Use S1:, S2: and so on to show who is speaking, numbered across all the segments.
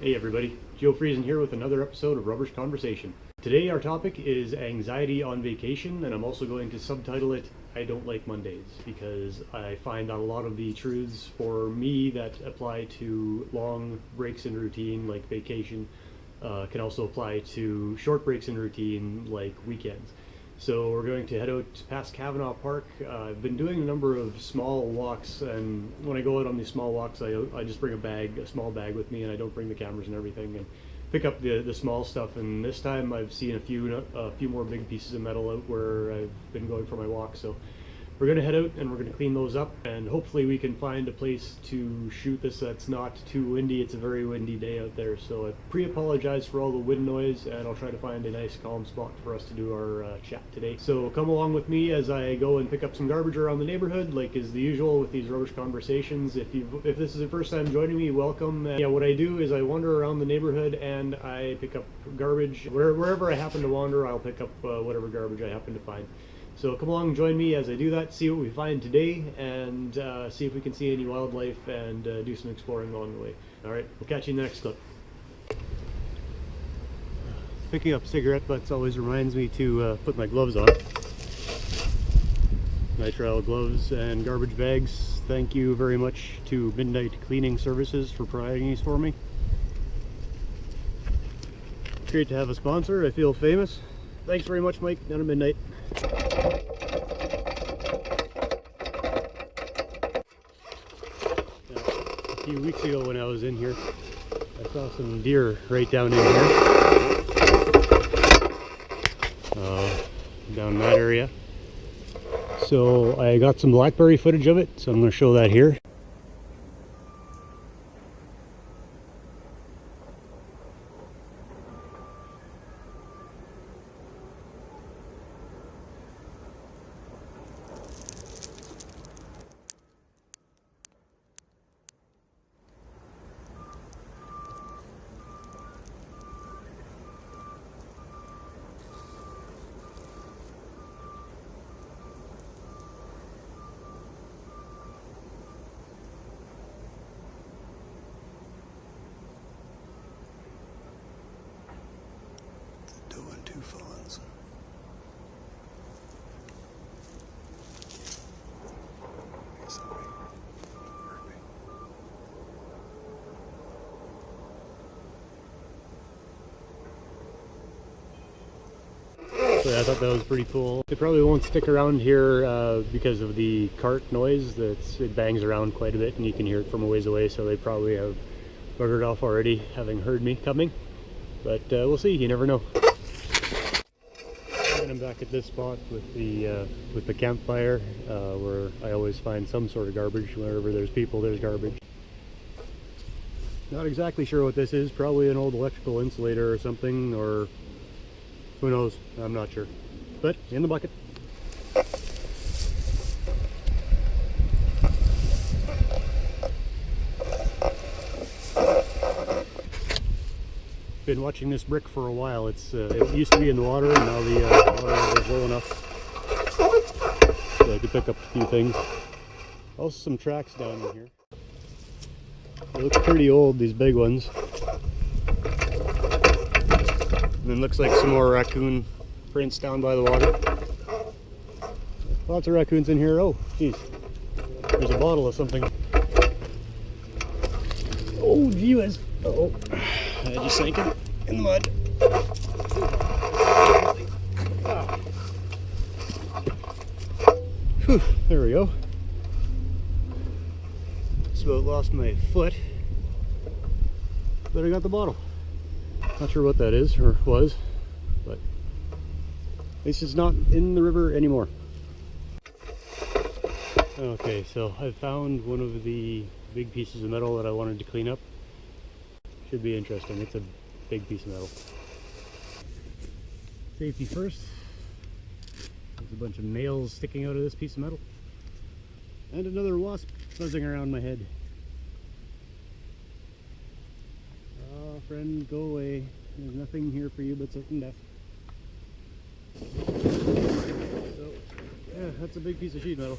S1: Hey everybody, Joe Friesen here with another episode of Rubbish Conversation. Today our topic is anxiety on vacation, and I'm also going to subtitle it I Don't Like Mondays, because I find that a lot of the truths for me that apply to long breaks in routine like vacation can also apply to short breaks in routine like weekends. So we're going to head out past Kavanaugh Park. I've been doing a number of small walks, and when I go out on these small walks, I just bring a small bag with me, and I don't bring the cameras and everything, and pick up the small stuff. And this time I've seen a few more big pieces of metal out where I've been going for my walk. So we're going to head out and we're going to clean those up, and hopefully we can find a place to shoot this that's not too windy. It's a very windy day out there, so I pre-apologize for all the wind noise, and I'll try to find a nice calm spot for us to do our chat today. So come along with me as I go and pick up some garbage around the neighborhood, like is the usual with these rubbish conversations. If this is your first time joining me, welcome. Yeah, what I do is I wander around the neighborhood and I pick up garbage. Wherever I happen to wander, I'll pick up whatever garbage I happen to find. So come along and join me as I do that, see what we find today, and see if we can see any wildlife and do some exploring along the way. Alright, we'll catch you in the next clip. Picking up cigarette butts always reminds me to put my gloves on. Nitrile gloves and garbage bags. Thank you very much to Midnight Cleaning Services for providing these for me. Great to have a sponsor. I feel famous. Thanks very much, Mike, down at Midnight. A few weeks ago when I was in here, I saw some deer right down in here, down in that area. So I got some blackberry footage of it, so I'm going to show that here.
S2: Doing two fawns. Somebody heard me.
S1: So I thought that was pretty cool. They probably won't stick around here because of the cart noise. It bangs around quite a bit and you can hear it from a ways away, so they probably have buggered off already, having heard me coming. But we'll see, you never know. And I'm back at this spot with the campfire where I always find some sort of garbage. Wherever there's people, there's garbage. Not exactly sure what this is, probably an old electrical insulator or something, or who knows, I'm not sure. But in the bucket. Been watching this brick for a while. It used to be in the water, and now the water is low enough so I could pick up a few things. Also some tracks down in here. They look pretty old, these big ones. And then looks like some more raccoon prints down by the water. Lots of raccoons in here. Oh, geez. There's a bottle of something. Oh, gee whiz. Uh-oh. I just sank it in the mud. Whew, there we go. Just about lost my foot, but I got the bottle. Not sure what that is or was, but at least it's not in the river anymore. Okay, so I found one of the big pieces of metal that I wanted to clean up. Should be interesting. It's a big piece of metal. Safety first. There's a bunch of nails sticking out of this piece of metal. And another wasp buzzing around my head. Oh, friend, go away. There's nothing here for you but certain death. So, yeah, that's a big piece of sheet metal.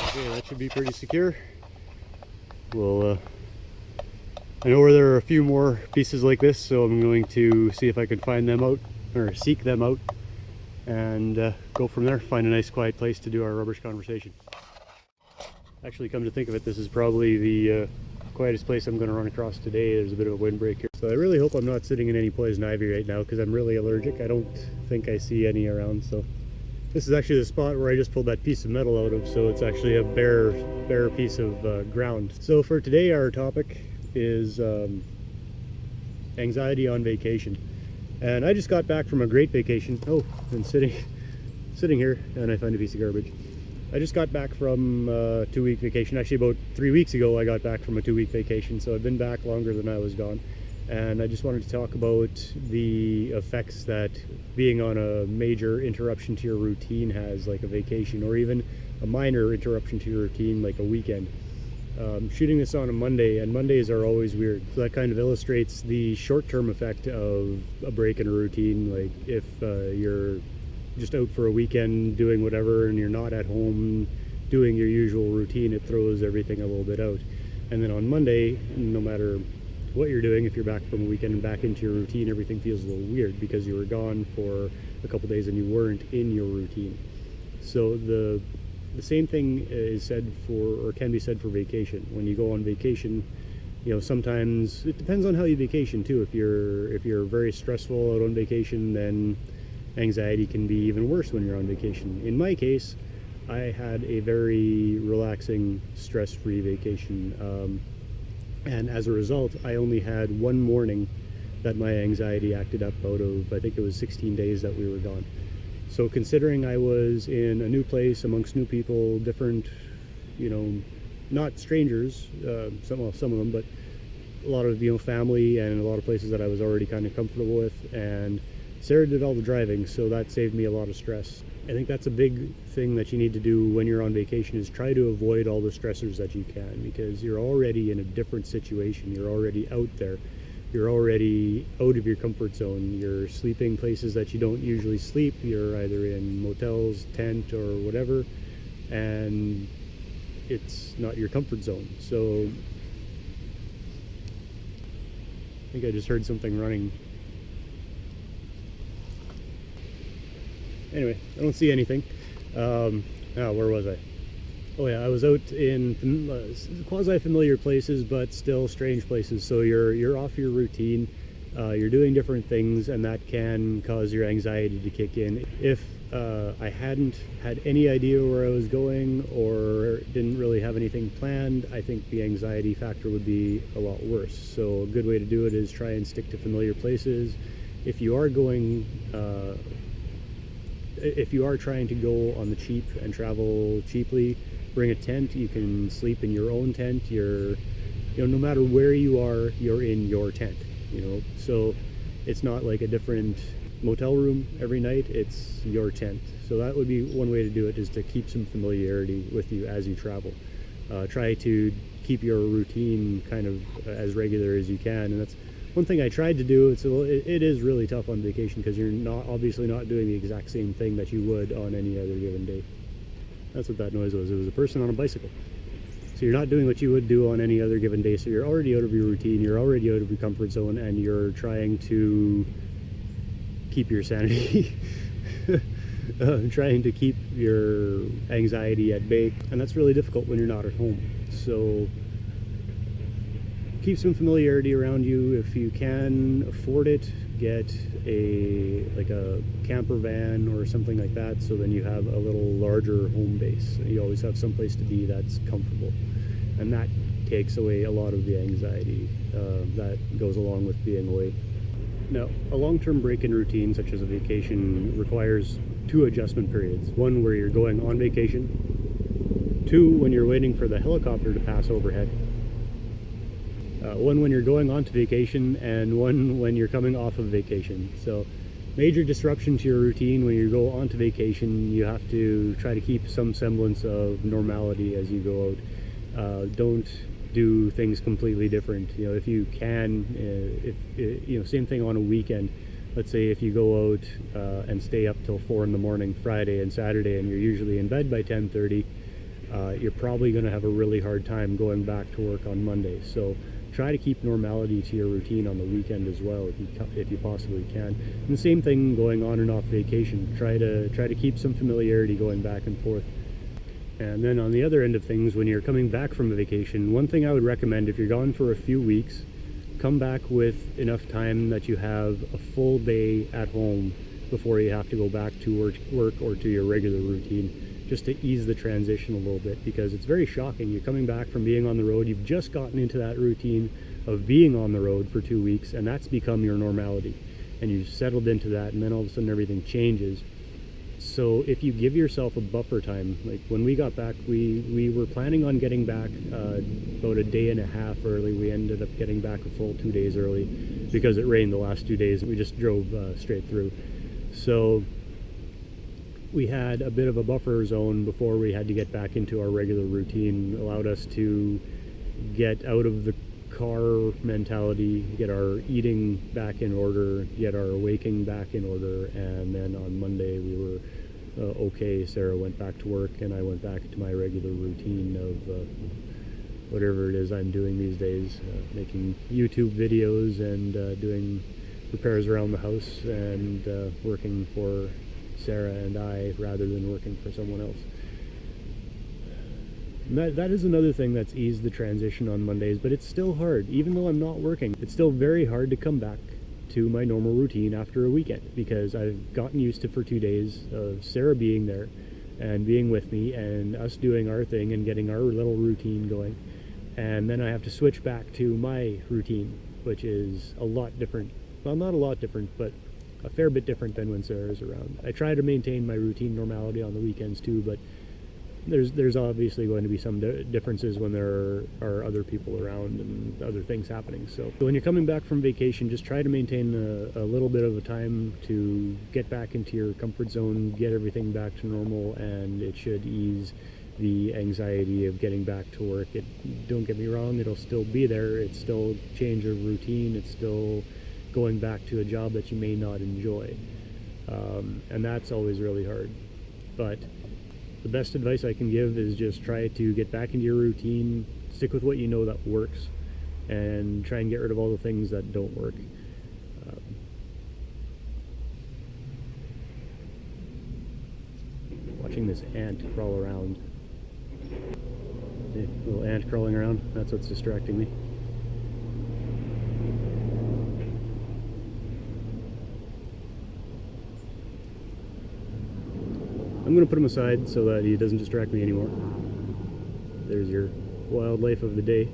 S1: Okay, that should be pretty secure. Well, I know where there are a few more pieces like this, so I'm going to see if I can find them out, or seek them out, and go from there, find a nice quiet place to do our rubbish conversation. Actually, come to think of it, this is probably the quietest place I'm going to run across today. There's a bit of a windbreak here. So I really hope I'm not sitting in any poison ivy right now, because I'm really allergic. I don't think I see any around. So this is actually the spot where I just pulled that piece of metal out of, so it's actually a bare piece of ground. So for today, our topic is anxiety on vacation. And I just got back from a great vacation. Oh, and sitting here, and I find a piece of garbage. I just got back from a 2-week vacation. Actually, about 3 weeks ago, I got back from a 2-week vacation, so I've been back longer than I was gone. And I just wanted to talk about the effects that being on a major interruption to your routine has, like a vacation, or even a minor interruption to your routine, like a weekend. Shooting this on a Monday, and Mondays are always weird, so that kind of illustrates the short-term effect of a break in a routine. Like if you're just out for a weekend doing whatever and you're not at home doing your usual routine, it throws everything a little bit out. And then on Monday, no matter what you're doing, if you're back from a weekend and back into your routine, everything feels a little weird because you were gone for a couple days and you weren't in your routine. So the same thing is said for, or can be said for vacation. When you go on vacation, you know, sometimes it depends on how you vacation too. If you're very stressful out on vacation, then anxiety can be even worse when you're on vacation. In my case, I had a very relaxing, stress-free vacation. And as a result, I only had one morning that my anxiety acted up out of, I think it was 16 days that we were gone. So considering I was in a new place amongst new people, different, you know, not strangers, some of them, but a lot of, you know, family and a lot of places that I was already kind of comfortable with, and Sarah did all the driving, so that saved me a lot of stress. I think that's a big thing that you need to do when you're on vacation, is try to avoid all the stressors that you can, because you're already in a different situation. You're already out there. You're already out of your comfort zone. You're sleeping places that you don't usually sleep. You're either in motels, tent, or whatever, and it's not your comfort zone. So I think I just heard something running. Anyway, I don't see anything. Where was I? Oh yeah, I was out in quasi-familiar places, but still strange places. So you're off your routine, you're doing different things, and that can cause your anxiety to kick in. If I hadn't had any idea where I was going, or didn't really have anything planned, I think the anxiety factor would be a lot worse. So a good way to do it is try and stick to familiar places. If you are going if you are trying to go on the cheap and travel cheaply, bring a tent. You can sleep in your own tent. You know, no matter where you are, you're in your tent, you know, so it's not like a different motel room every night, it's your tent. So that would be one way to do it, is to keep some familiarity with you as you travel. Try to keep your routine kind of as regular as you can, and that's one thing I tried to do. It is really tough on vacation, because you're obviously not doing the exact same thing that you would on any other given day. That's what that noise was. It was a person on a bicycle. So you're not doing what you would do on any other given day, so you're already out of your routine, you're already out of your comfort zone, and you're trying to keep your sanity. Trying to keep your anxiety at bay, and that's really difficult when you're not at home. So keep some familiarity around you. If you can afford it, get a camper van or something like that, so then you have a little larger home base. You always have someplace to be that's comfortable, and that takes away a lot of the anxiety that goes along with being away. Now, a long-term break in routine, such as a vacation, requires 2 adjustment periods. One where you're going on vacation, 2 when you're waiting for the helicopter to pass overhead, 1 when you're going on to vacation, and 1 when you're coming off of vacation. So major disruption to your routine. When you go on to vacation, you have to try to keep some semblance of normality as you go out. Don't do things completely different. You know, if you can, you know, same thing on a weekend. Let's say if you go out and stay up till 4 in the morning Friday and Saturday, and you're usually in bed by 10:30, you're probably going to have a really hard time going back to work on Monday. So try to keep normality to your routine on the weekend as well, if you possibly can. And the same thing going on and off vacation. Try to keep some familiarity going back and forth. And then on the other end of things, when you're coming back from a vacation, one thing I would recommend, if you're gone for a few weeks, come back with enough time that you have a full day at home before you have to go back to work or to your regular routine, just to ease the transition a little bit, because it's very shocking. You're coming back from being on the road, you've just gotten into that routine of being on the road for 2 weeks, and that's become your normality, and you've settled into that, and then all of a sudden everything changes. So if you give yourself a buffer time, like when we got back, we were planning on getting back about a day and a half early. We ended up getting back a full 2 days early because it rained the last 2 days. We just drove straight through. So we had a bit of a buffer zone before we had to get back into our regular routine. Allowed us to get out of the car mentality, get our eating back in order, get our waking back in order, and then on Monday we were okay. Sarah went back to work and I went back to my regular routine of whatever it is I'm doing these days, making YouTube videos and doing repairs around the house and working for Sarah and I rather than working for someone else. And that is another thing that's eased the transition on Mondays, but it's still hard. Even though I'm not working, it's still very hard to come back to my normal routine after a weekend, because I've gotten used to, for 2 days, of Sarah being there and being with me and us doing our thing and getting our little routine going. And then I have to switch back to my routine, which is a lot different. Well, not a lot different, but a fair bit different than when Sarah's around. I try to maintain my routine normality on the weekends too, but there's obviously going to be some differences when there are other people around and other things happening. So when you're coming back from vacation, just try to maintain a little bit of a time to get back into your comfort zone, get everything back to normal, and it should ease the anxiety of getting back to work. Don't get me wrong, it'll still be there. It's still change of routine. It's still going back to a job that you may not enjoy. And that's always really hard. But the best advice I can give is just try to get back into your routine, stick with what you know that works, and try and get rid of all the things that don't work. Watching this ant crawl around. Yeah, little ant crawling around, that's what's distracting me. I'm going to put him aside so that he doesn't distract me anymore. There's your wildlife of the day.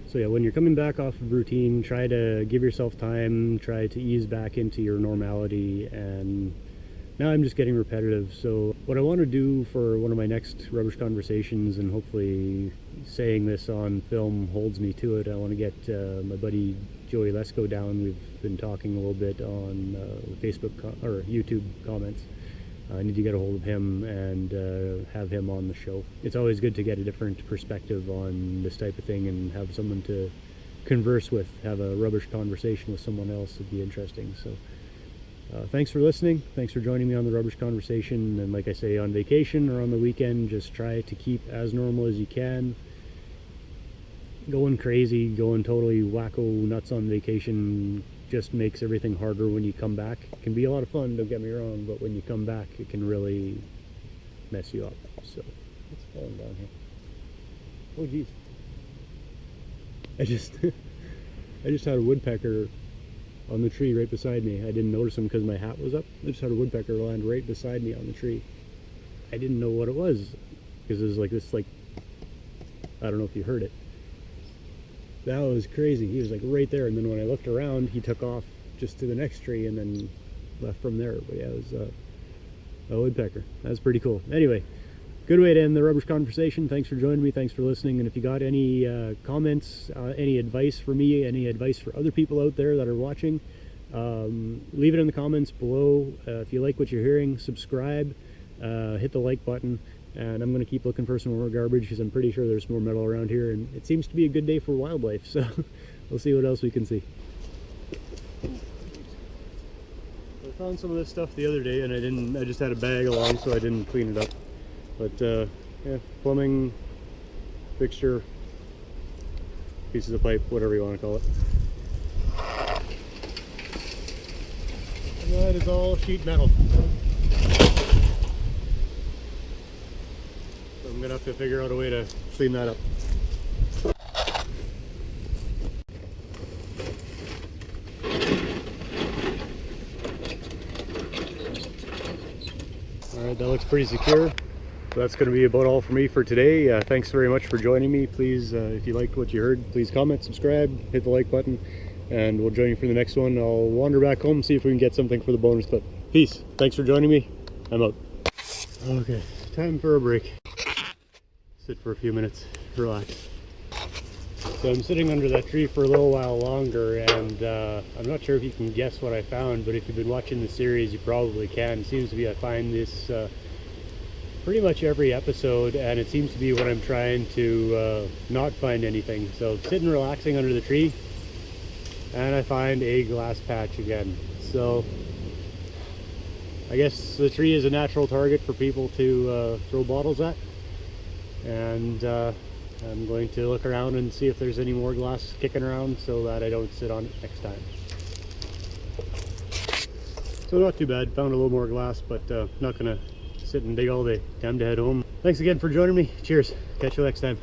S1: So yeah, when you're coming back off of routine, try to give yourself time, try to ease back into your normality. And now I'm just getting repetitive. So what I want to do for one of my next Rubbish Conversations, and hopefully saying this on film holds me to it, I want to get my buddy Joey Lesko down. We've been talking a little bit on Facebook or YouTube comments. I need to get a hold of him and have him on the show. It's always good to get a different perspective on this type of thing and have someone to converse with, have a rubbish conversation with someone else. Would be interesting. So thanks for listening. Thanks for joining me on the Rubbish Conversation. And like I say, on vacation or on the weekend, just try to keep as normal as you can. Going crazy, going totally wacko nuts on vacation just makes everything harder when you come back. It can be a lot of fun, don't get me wrong, but when you come back, it can really mess you up. So, what's falling down here? Oh geez. I just had a woodpecker on the tree right beside me. I didn't notice him because my hat was up. I just had a woodpecker land right beside me on the tree. I didn't know what it was because it was like this, like, I don't know if you heard it. That was crazy. He was like right there, and then when I looked around, he took off just to the next tree and then left from there. But yeah, it was a woodpecker. That was pretty cool. Anyway, good way to end the Rubbish Conversation. Thanks for joining me. Thanks for listening. And if you got any comments, any advice for me, any advice for other people out there that are watching, leave it in the comments below. If you like what you're hearing, subscribe, hit the like button. And I'm going to keep looking for some more garbage because I'm pretty sure there's more metal around here, and it seems to be a good day for wildlife, so we'll see what else we can see. I found some of this stuff the other day and I just had a bag along, so I didn't clean it up. But yeah, plumbing, fixture, pieces of pipe, whatever you want to call it. And that is all sheet metal. So I'm gonna have to figure out a way to clean that up. Alright, that looks pretty secure. So that's going to be about all for me for today. Thanks very much for joining me. Please, if you liked what you heard, please comment, subscribe, hit the like button, and we'll join you for the next one. I'll wander back home, see if we can get something for the bonus clip. Peace. Thanks for joining me. I'm out. Okay, time for a break. Sit for a few minutes, relax. So I'm sitting under that tree for a little while longer, and I'm not sure if you can guess what I found, but if you've been watching the series, you probably can. It seems to be I find this pretty much every episode, and it seems to be when I'm trying to not find anything. So sitting relaxing under the tree, and I find a glass patch again. So I guess the tree is a natural target for people to throw bottles at, and I'm going to look around and see if there's any more glass kicking around so that I don't sit on it next time. So not too bad, found a little more glass, but not gonna sit and dig all day. Time to head home. Thanks again for joining me. Cheers. Catch you next time.